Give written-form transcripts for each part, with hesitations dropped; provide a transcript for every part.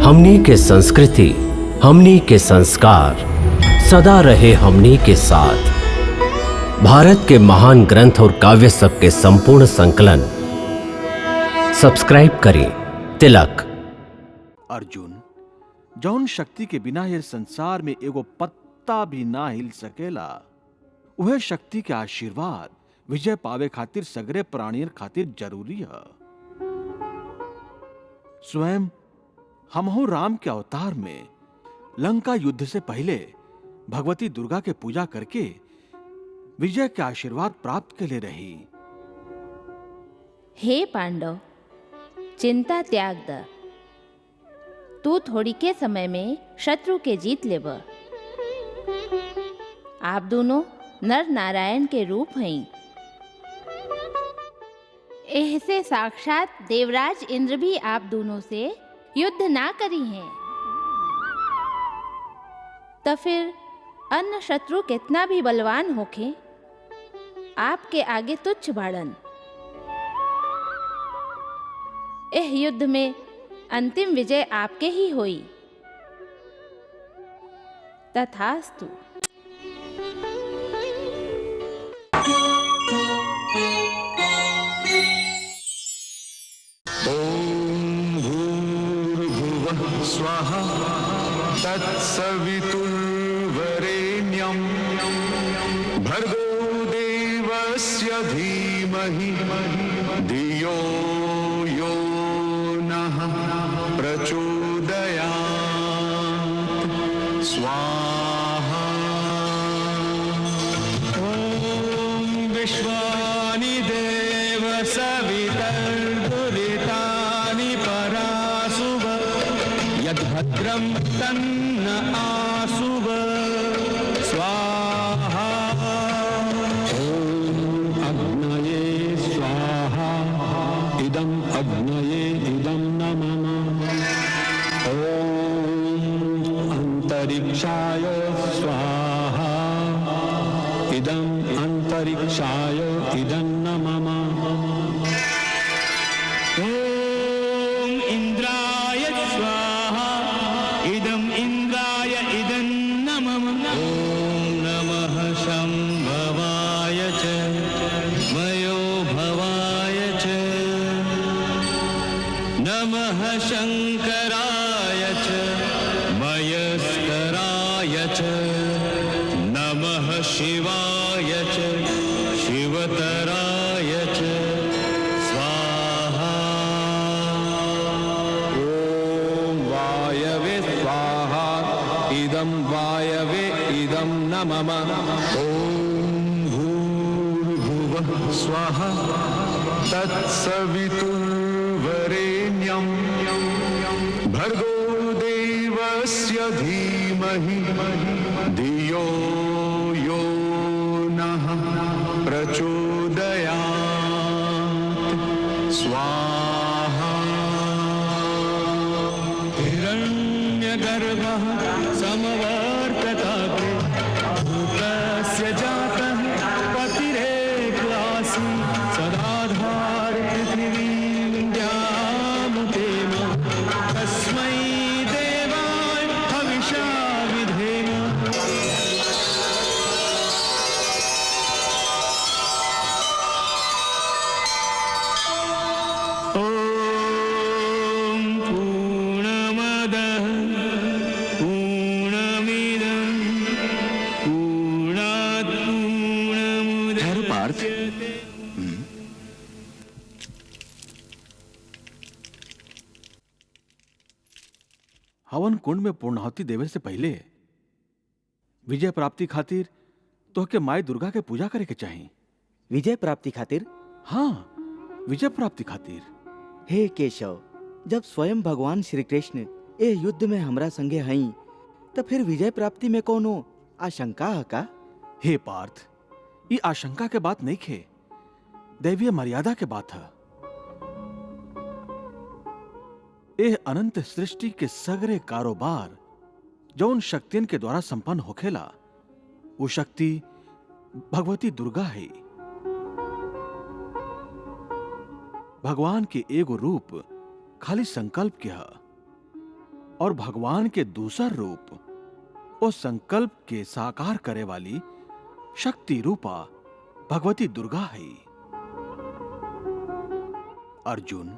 हमनी के संस्कृति, हमनी के संस्कार सदा रहे हमनी के साथ। भारत के महान ग्रंथ और काव्य सब के संपूर्ण संकलन सब्सक्राइब करें तिलक। अर्जुन, जौन शक्ति के बिना ये संसार में एगो पत्ता भी ना हिल सकेला, वह शक्ति के आशीर्वाद विजय पावे खातिर सगरे प्राणियन खातिर जरूरी है। स्वयं हमहु राम के अवतार में लंका युद्ध से पहले भगवती दुर्गा के पूजा करके विजय के आशीर्वाद प्राप्त के लिए रही। हे पांडव, चिंता त्याग द। तू थोड़ी के समय में शत्रु के जीत लेब। आप दोनों नर नारायण के रूप हैं। ऐसे साक्षात देवराज इंद्र भी आप दोनों से युद्ध ना करी हैं, तो फिर अन्य शत्रु कितना भी बलवान होके आपके आगे तुच्छ बाड़न। इस युद्ध में अंतिम विजय आपके ही होई। तथास्तु। स्वाहा तत्सवितुर्वरेण्यं भर्गो देवस्य धीमहि धियो यो नः प्रचोदयात्। स्वाहा। ॐ विश्वानि देव सवितर्दुरितानि परासुव यद्भद्रं तन्न आसुव। स्वाहा। ॐ अग्नये स्वाहा इदम् अग्नये इदं नमः। ॐ अन्तरिक्षाय स्वाहा इदम् अन्तरिक्षाय इदं नमः। ॐ इन्द्राय स्वाहा इदम् इन्द्राय इदं नमः। ॐ नमः शम्भवाय च मयो भवाय च नमः शङ्कराय च मयस्कराय च नमः शिवाय च शिवतराय च। स्वाहा। ॐ वायवे स्वाहा इदं वायवे इदं नमः। ॐ भूर्भुवः स्वाहा तत्सवितुर्वरेण्यं भर्गो देवस्य धीमहि धियो यो नः प्रचोदयात्। स्वाहा। हिरण्यगर्भः समवर्तताग्रे भूतस्य जातः पतिरेकासि सदाधार पृथिवीं द्यामुतेम तस्मै देवाय हविषा विधेम। ॐ पूर्णमदः पूर्णमिदं पूर्णात् पूर्णमुदच्यते। हवन कुंड में पूर्णाहुति देवे से पहले विजय प्राप्ति खातिर तोहके माई दुर्गा के पूजा करे के चाहिए। विजय प्राप्ति खातिर? हाँ, विजय प्राप्ति खातिर। हे केशव, जब स्वयं भगवान श्री कृष्ण ए युद्ध में हमरा संगे हई, तो फिर विजय प्राप्ति में कोनो आशंका है का? हे पार्थ, ये आशंका के बात नहीं खे, दैवीय मर्यादा के बात है। एह अनंत सृष्टि के सगरे कारोबार जौन शक्तियन के द्वारा संपन्न होखेला, वो शक्ति भगवती दुर्गा है। भगवान के एगो रूप खाली संकल्प के है। और भगवान के दूसर रूप वो संकल्प के साकार करे वाली शक्ति रूपा भगवती दुर्गा है। अर्जुन,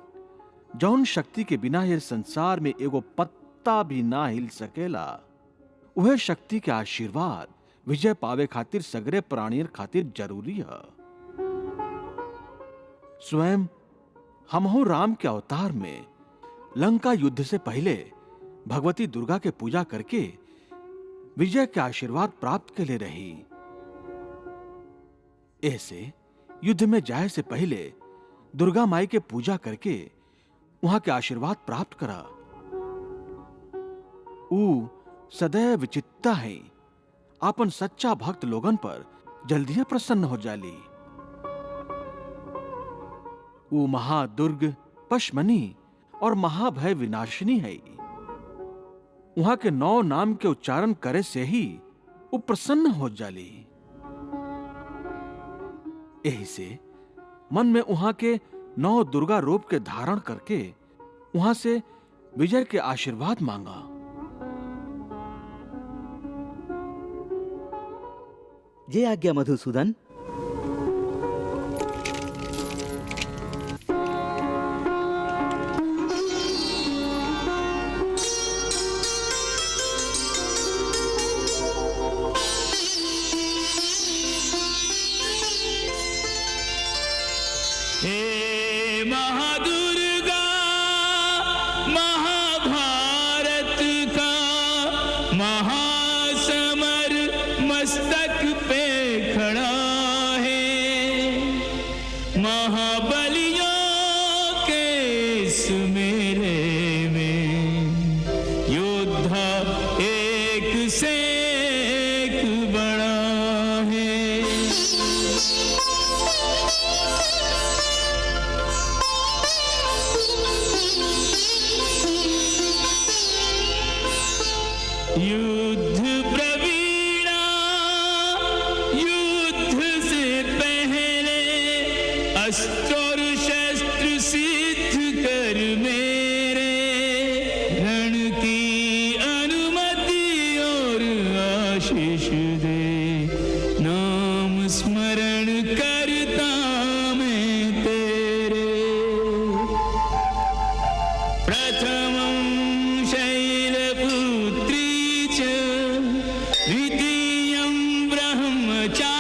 जौन शक्ति के बिना ये संसार में एगो पत्ता भी ना हिल सकेला, वह शक्ति के आशीर्वाद विजय पावे खातिर सगरे प्राणियर खातिर जरूरी है। स्वयं हमहु राम के अवतार में लंका युद्ध से पहले भगवती दुर्गा के पूजा करके विजय के आशीर्वाद प्राप्त के लिए रही। ऐसे युद्ध में जाए से पहले दुर्गा माई के पूजा करके वहां के आशीर्वाद प्राप्त करा। ऊ सदैव विचित्ता है, आपन सच्चा भक्त लोगन पर जल्दी प्रसन्न हो जाली। ऊ महादुर्ग, पशमनी और महाभय विनाशिनी है। वहां के 9 नाम के उच्चारण करे से ही वो प्रसन्न हो जाली। यही से मन में वहां के 9 दुर्गा रूप के धारण करके वहां से विजय के आशीर्वाद मांगा। जय आज्ञा मधुसूदन। हे महादुर्गा, महाभारत का महासमर मस्तक पे खड़ा है। महाबलियों के इस मेले में योद्धा एक से एक बड़ा है। युद्ध प्रवीणा, युद्ध से पहले अस्त्र और शस्त्र सिद्ध कर मेरे रण की अनुमति और आशीष दे। नाम स्मरण करता मैं तेरे। प्रथमं शैलपुत्री च, द्वितीयं ब्रह्मचारिणी,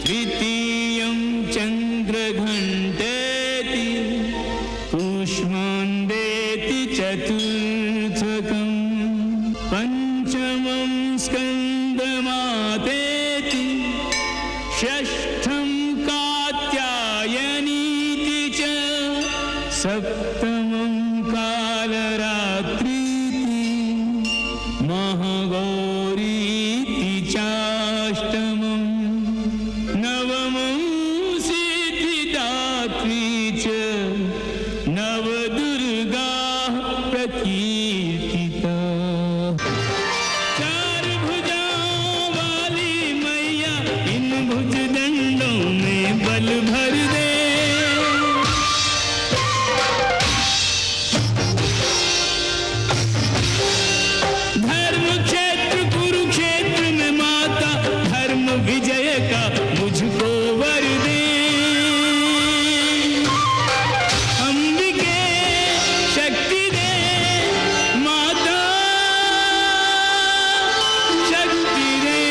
तृतीयं चन्द्रघण्टेति, कूष्माण्डेति चतुर्थकं, पंचमं स्कन्दमातेति, षष्ठं कात्यायनीति च, सप्तमं कालरात्रीति, महागौरीति चाष्टमं, नवमं सिद्धिदात्री च, नवदुर्गा प्रकीर्तिता। चार भुजाओं वाली मैया, इन भुजदंडों में बल भर दे। धर्म क्षेत्र कुरुक्षेत्र में माता, धर्म विजय का मुझको वर दे। अंबिके शक्ति दे माता, शक्ति दे।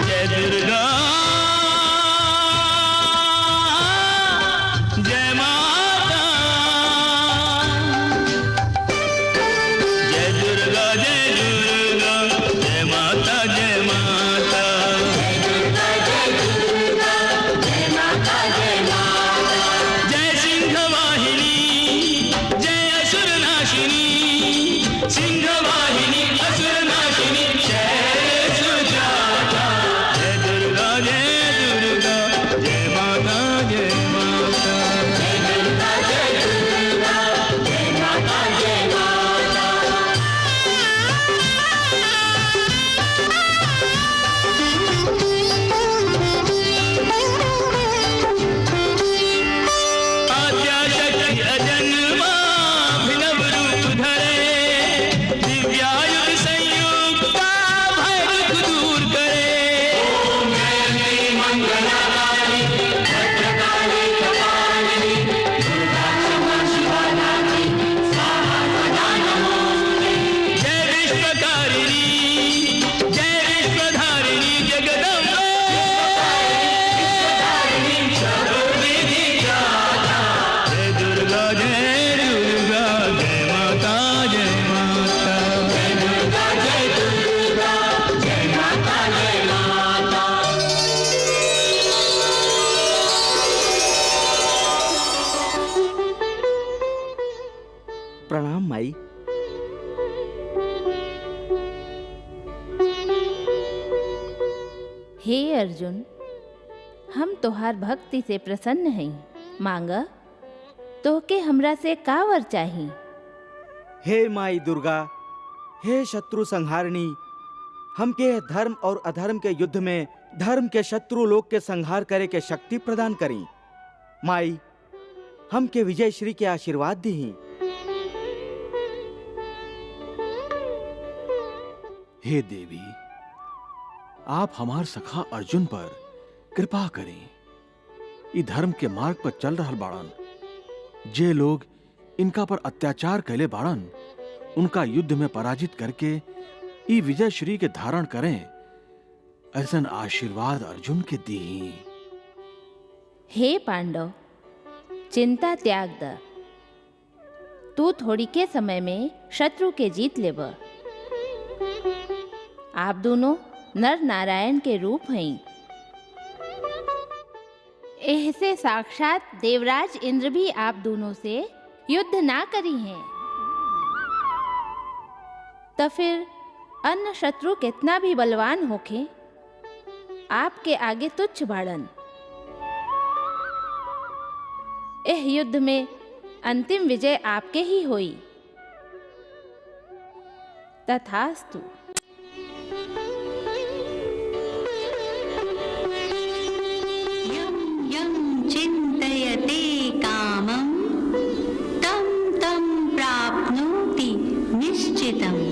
जय दुर्गा, जय माता। जय दुर्गा, जय दुर्गा, जय माता, जय माता। जय सिंह वाहिनी, जय असुर नाशिनी, सिंह वाहिनी। माई। हे अर्जुन, हम तोहार भक्ति से प्रसन्न हई। मांगा तोहके हमरा से का वर चाही। हे माई दुर्गा, हे शत्रु संहारिणी, हमके धर्म और अधर्म के युद्ध में धर्म के शत्रु लोग के संहार करे के शक्ति प्रदान करी। माई, हमके विजय श्री के आशीर्वाद दी। हे देवी, आप हमार सखा अर्जुन पर कृपा करें। ई धर्म के मार्ग पर चल रहल बाड़न। जे लोग इनका पर अत्याचार कैले बाड़न, उनका युद्ध में पराजित करके ई विजय श्री के धारण करें। ऐसन आशीर्वाद अर्जुन के दी। हे पांडव, चिंता त्याग द। तू थोड़ी के समय में शत्रु के जीत लेब। आप दोनों नर नारायण के रूप हैं। ऐसे साक्षात देवराज इंद्र भी आप दोनों से युद्ध ना करी हैं। तो फिर अन्य शत्रु कितना भी बलवान होखे, आपके आगे तुच्छ बाड़न। एह युद्ध में अंतिम विजय आपके ही होई। तथास्तु। यं यं चिन्तयते कामं तं तं प्राप्नोति निश्चितम्।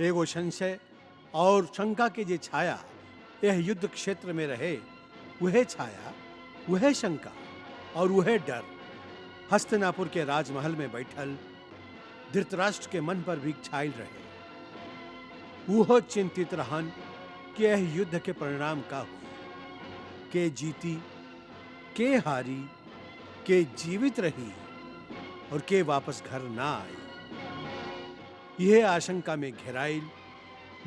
एगो संशय और शंका के जे छाया यह युद्ध क्षेत्र में रहे, वह छाया, वह शंका और वह डर हस्तिनापुर के राजमहल में बैठल धृतराष्ट्र के मन पर भी छायल रहे। वह चिंतित रहन कि यह युद्ध के परिणाम का हुई, के जीती, के हारी, के जीवित रही और के वापस घर ना आई। यह आशंका में घेराइल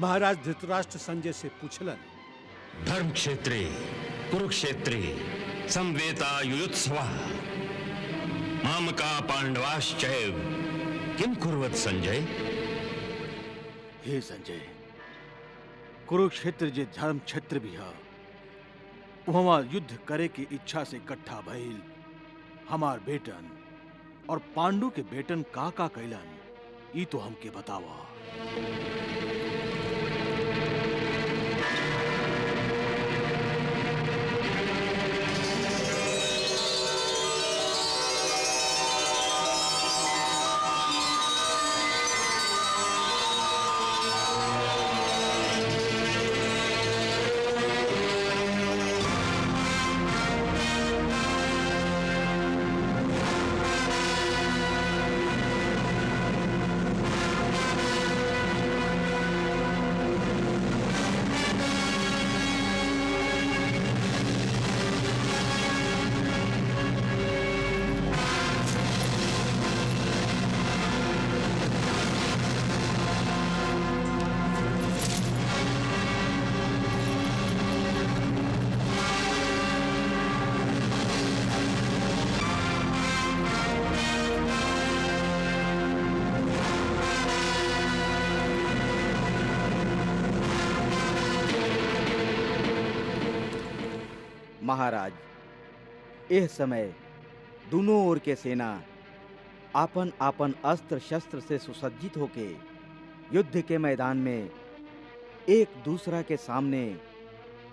महाराज धृतराष्ट्र संजय से पूछलन, धर्म क्षेत्रे कुरुक्षेत्रे संवेता युयुत्सवा मामका पांडवाश्चैव किम कुर्वत संजय। हे संजय, कुरुक्षेत्र जे धर्म क्षेत्र भी है, वहां युद्ध करे की इच्छा से इकट्ठा भइल हमार बेटन और पांडु के बेटन का कैलन, ई तो हमके बतावा। महाराज, यह समय दोनों ओर के सेना आपन आपन अस्त्र शस्त्र से सुसज्जित होके युद्ध के मैदान में एक दूसरा के सामने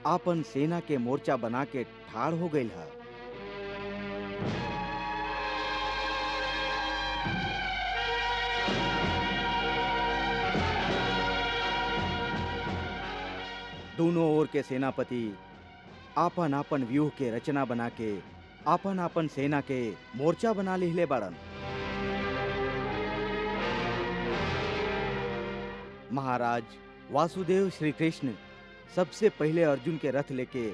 आपन सेना के मोर्चा बना के ठाड़ हो गई है। दोनों ओर के सेनापति आपन आपन व्यूह के रचना बना के आपन आपन सेना के मोर्चा बना लिहले बाड़न। महाराज वासुदेव श्री कृष्ण सबसे पहले अर्जुन के रथ लेके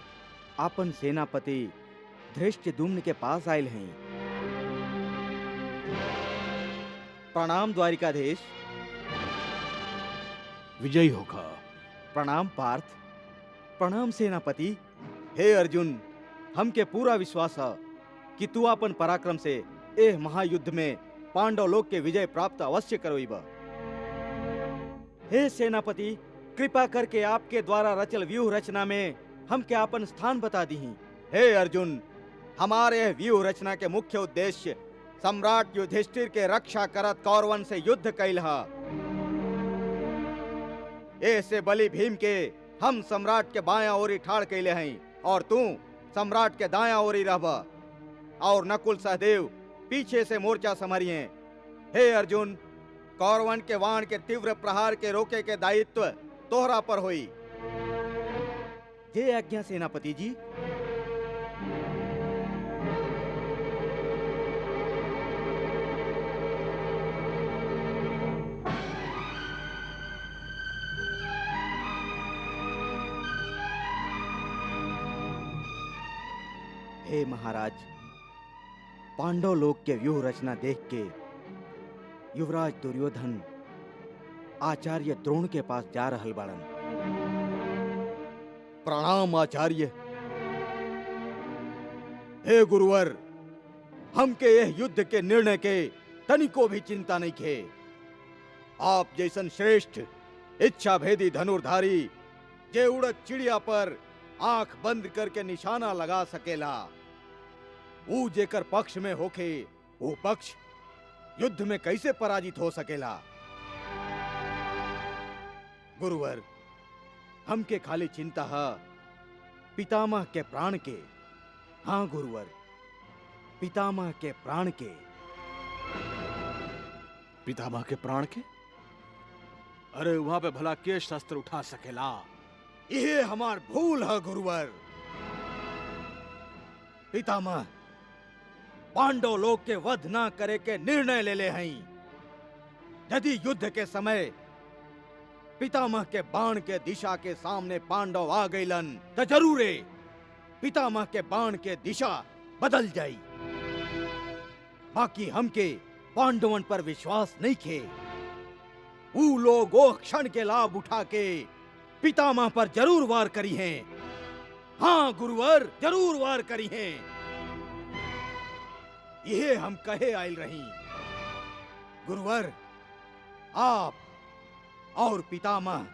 आपन सेनापति धृष्टद्युम्न के पास आयल हैं। प्रणाम द्वारिकाधीश। विजयी होगा। प्रणाम पार्थ। प्रणाम सेनापति। हे अर्जुन, हमके पूरा विश्वास है कि तू अपन पराक्रम से एह महायुद्ध में पांडव लोग के विजय प्राप्त अवश्य करोइबा। हे सेनापति, कृपा करके आपके द्वारा रचल व्यूह रचना में हमके अपन स्थान बता दी। हे अर्जुन, हमारे यह व्यूह रचना के मुख्य उद्देश्य सम्राट युधिष्ठिर के रक्षा करत कौरवन से युद्ध कैल है। ऐसे बलि भीम के हम सम्राट के बायां ओरी ठाड़ कैले हैं और तू सम्राट के दायां ओरी रहबा और नकुल सहदेव पीछे से मोर्चा संभारिए। हे अर्जुन, कौरवन के वाण के तीव्र प्रहार के रोके के दायित्व तोहरा पर होई। जय आज्ञा सेनापति जी। हे महाराज, पांडव लोग के व्यूह रचना देख के युवराज दुर्योधन आचार्य द्रोण के पास जा रहल बाड़न। प्रणाम आचार्य। हे गुरुवर, हमके यह युद्ध के निर्णय के तनिको भी चिंता नहीं खे। आप जैसन श्रेष्ठ इच्छा भेदी धनुर्धारी जे उड़द चिड़िया पर आंख बंद करके निशाना लगा सकेला, ऊ जेकर पक्ष में होके वो पक्ष युद्ध में कैसे पराजित हो सकेला। गुरुवर, हमके खाली चिंता है पितामह के प्राण के। हाँ गुरुवर, पितामह के प्राण के। पितामह के प्राण के? अरे वहां पे भला के शस्त्र उठा सकेला? ये हमार भूल है गुरुवर। पितामह पांडव लोग के वध ना करे के निर्णय ले हैं। यदि युद्ध के समय पितामह के बाण के दिशा के सामने पांडव आ गईलन तो जरूरे पितामह के बाण के दिशा बदल जाई। बाकी हमके पांडवन पर विश्वास नहीं खे। वो लोग वो क्षण के लाभ उठा के पितामह पर जरूर वार करी हैं। हाँ गुरुवर, जरूर वार करी हैं। यह हम कहे आयल रही। गुरुवर, आप और पितामह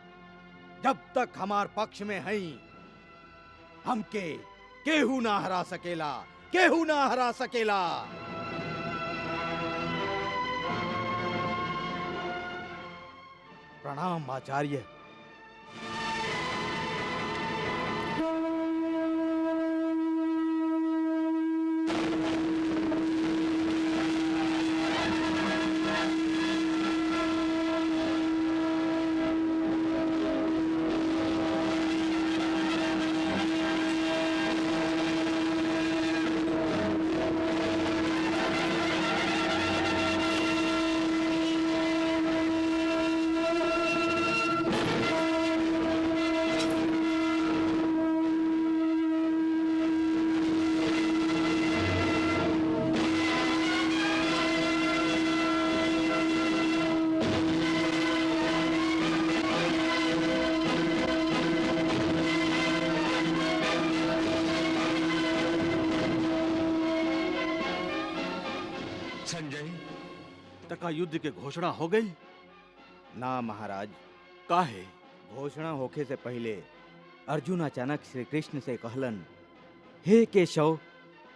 जब तक हमार पक्ष में हैं, हमके केहू ना हरा सकेला, केहू ना हरा सकेला। प्रणाम आचार्य। संजय, तका युद्ध के घोषणा हो गई? ना महाराज। काहे? घोषणा होखे से पहले अर्जुन अचानक श्री कृष्ण से कहलन, हे केशव,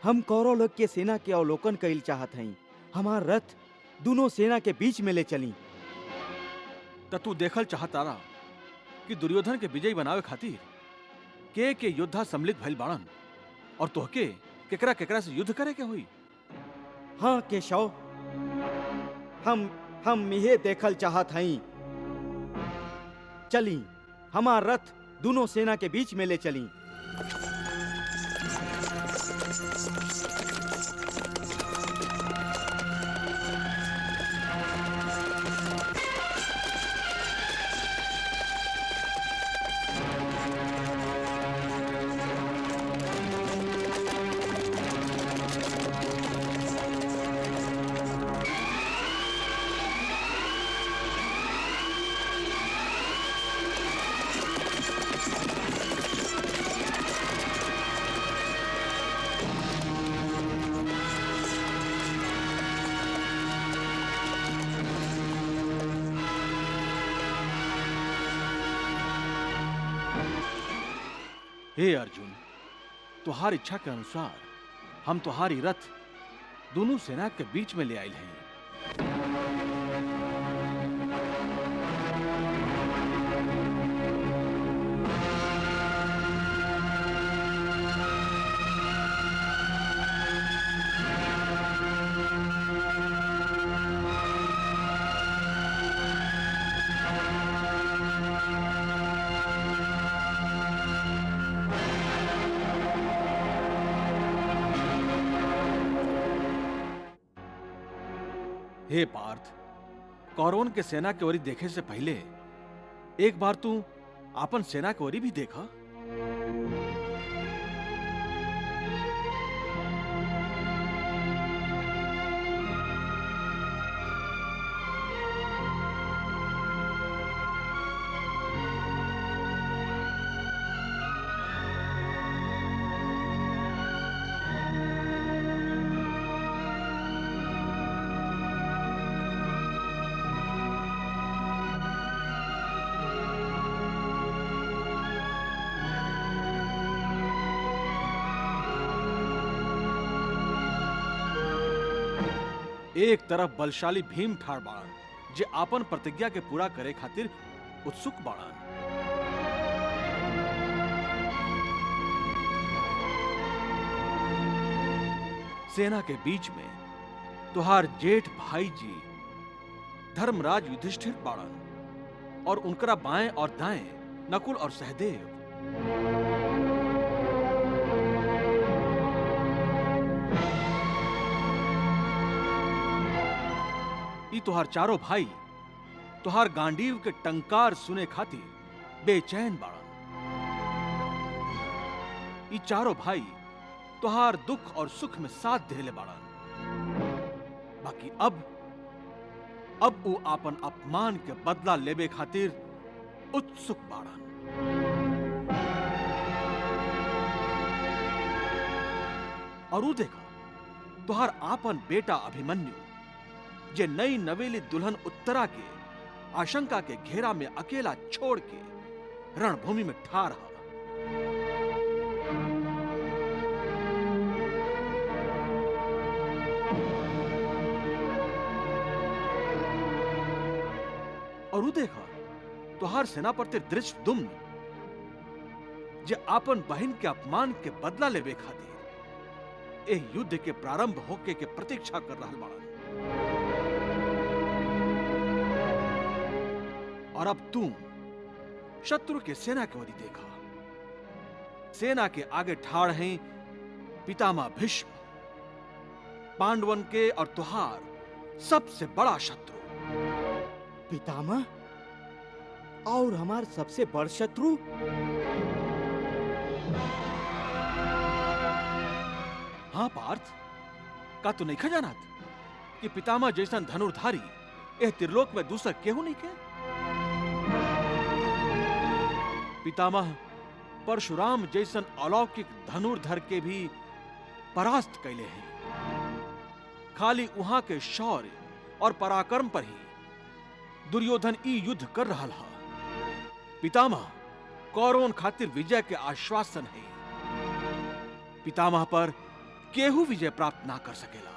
हम कौरव लोग के सेना के अवलोकन कइल चाहत हई। हमार रथ दोनों सेना के बीच में ले चली। त तू देखल चाहतारा कि दुर्योधन के विजयी बनावे खातिर के योद्धा सम्मिलित भइल बाड़न और तोहके केकरा केकरा से युद्ध करे के हुई। हाँ केशव, हम यह देखल चाहत हई। चली, हमार रथ दोनों सेना के बीच में ले चली। हे अर्जुन, तुहार इच्छा के अनुसार हम तुहारी रथ दोनों सेना के बीच में ले आए हैं। हे पार्थ, कौरवन के सेना की ओरी देखे से पहले एक बार तू आपन सेना की ओरी भी देखा। एक तरफ बलशाली भीम ठाड़ बाड़न जे आपन प्रतिज्ञा के पूरा करे खातिर उत्सुक बाड़न। सेना के बीच में तुहार जेठ भाई जी धर्मराज युधिष्ठिर बाड़न और उनकरा बाएं और दाएं नकुल और सहदेव। ई तुहार चारों भाई तुहार गांडीव के टंकार सुने खातिर बेचैन बाड़न। ई चारों भाई तुहार दुख और सुख में साथ देले बाड़न। बाकी अब वो आपन अपमान के बदला लेबे खातिर उत्सुक बाड़न। और ऊ देखा तुहार आपन बेटा अभिमन्यु जे नई नवेली दुल्हन उत्तरा के आशंका के घेरा में अकेला छोड़ के रणभूमि में ठार हा। और ऊ देखा तुहार सेनापति धृष्टद्युम्न जे आपन बहन के अपमान के बदला लेवे खातिर एह युद्ध के प्रारंभ होके के प्रतीक्षा कर रहल बाड़न। और अब तू शत्रु के सेना की ओर देखा। सेना के आगे ठाड़ हैं पितामह भीष्म, पांडवन के और तुहार सबसे बड़ा शत्रु। पितामह और हमार सबसे बड़ शत्रु? हाँ पार्थ, का तू नहीं खजानत कि पितामह जैसन धनुर्धारी एह त्रिलोक में दूसरा केहू नहीं के। पितामह परशुराम जैसन अलौकिक धनुर्धर के भी परास्त कैले हैं। खाली वहां के शौर्य और पराक्रम पर ही दुर्योधन ई युद्ध कर रहा है। पितामह कौरवन खातिर विजय के आश्वासन है। पितामह पर केहू विजय प्राप्त ना कर सकेला।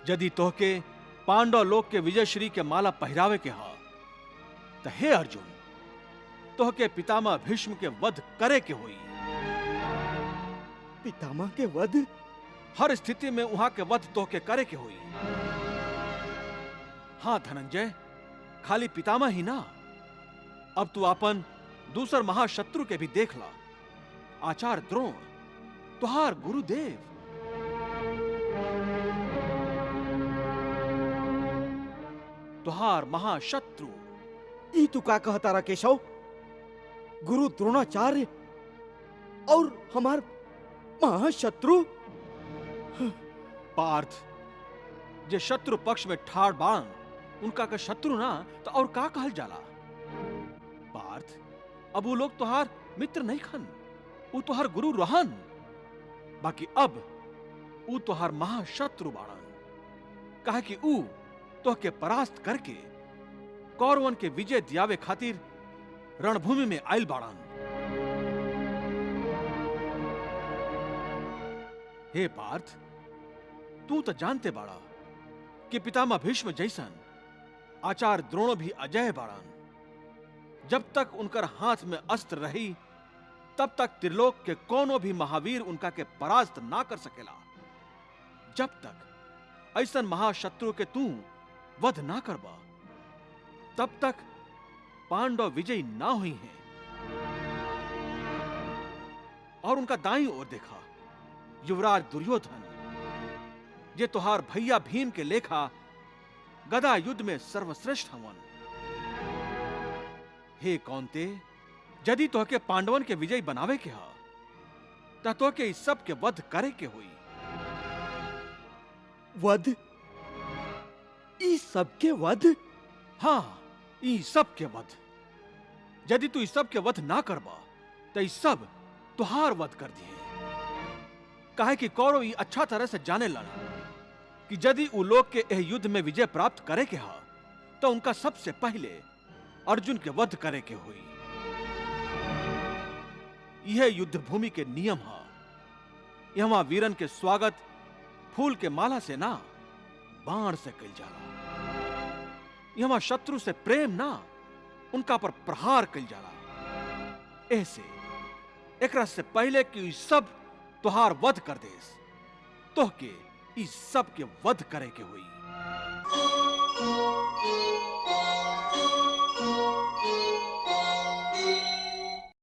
यदि तोहके पांडव लोक के विजय श्री के माला पहरावे के हा तो हे अर्जुन, तोहके पितामह भीष्म के वध करे के होई। पितामह के वध? हर स्थिति में वहां के वध तोहके करे के होई। हाँ धनंजय, खाली पितामह ही ना, अब तू अपन दूसर महाशत्रु के भी देख ला। आचार्य द्रोण, तुहार गुरुदेव। तुहार महाशत्रु। ई तू का कहता रहा केशव? गुरु द्रोणाचार्य और हमार महाशत्रु? पार्थ, जे शत्रु पक्ष में ठाड़ बाण उनका का शत्रु ना तो और का कहल जाला। पार्थ, अब वो लोग तुहार मित्र नहीं खन, वो तुहार गुरु रहन। बाकी अब वो तुहार महाशत्रु बाणन। कहे कि ऊ तोहके परास्त करके कौरवन के विजय दियावे खातिर रणभूमि में आयल बाड़न। हे पार्थ, तू तो जानते बाड़ा कि पितामह भीष्म जैसन आचार्य द्रोण भी अजय बाड़न। जब तक उनकर हाथ में अस्त्र रही तब तक त्रिलोक के कोनो भी महावीर उनका के परास्त ना कर सकेला। जब तक ऐसन महाशत्रु के तू वध ना करबा तब तक पांडव विजयी ना हुई हैं। और उनका दाईं ओर देखा युवराज दुर्योधन, जे तुहार भैया भीम के लेखा गदा युद्ध में सर्वश्रेष्ठ हवन। हे कौन्ते, यदि तोहके पांडवन के विजयी बनावे के हा ता तोहके इस सब के वध करे के हुई। वध? ई सब के वध? हाँ, ई सब के वध। यदि तू इस सब के वध ना करबा तो इस सब तुहार वध कर दिए। काहे कि कौरव ई अच्छा तरह से जाने लड़ा कि यदि उ लोग के एह युद्ध में विजय प्राप्त करे के हा तो उनका सबसे पहले अर्जुन के वध करे के हुई। यह युद्ध भूमि के नियम हा। यहाँ वीरन के स्वागत फूल के माला से ना, बाण से कइल जाला। यहाँ शत्रु से प्रेम ना, उनका पर प्रहार कइल जाला। ऐसे एकरा से पहले कि सब तुहार वध कर देस, तोहके इस सब के वध करे के हुई।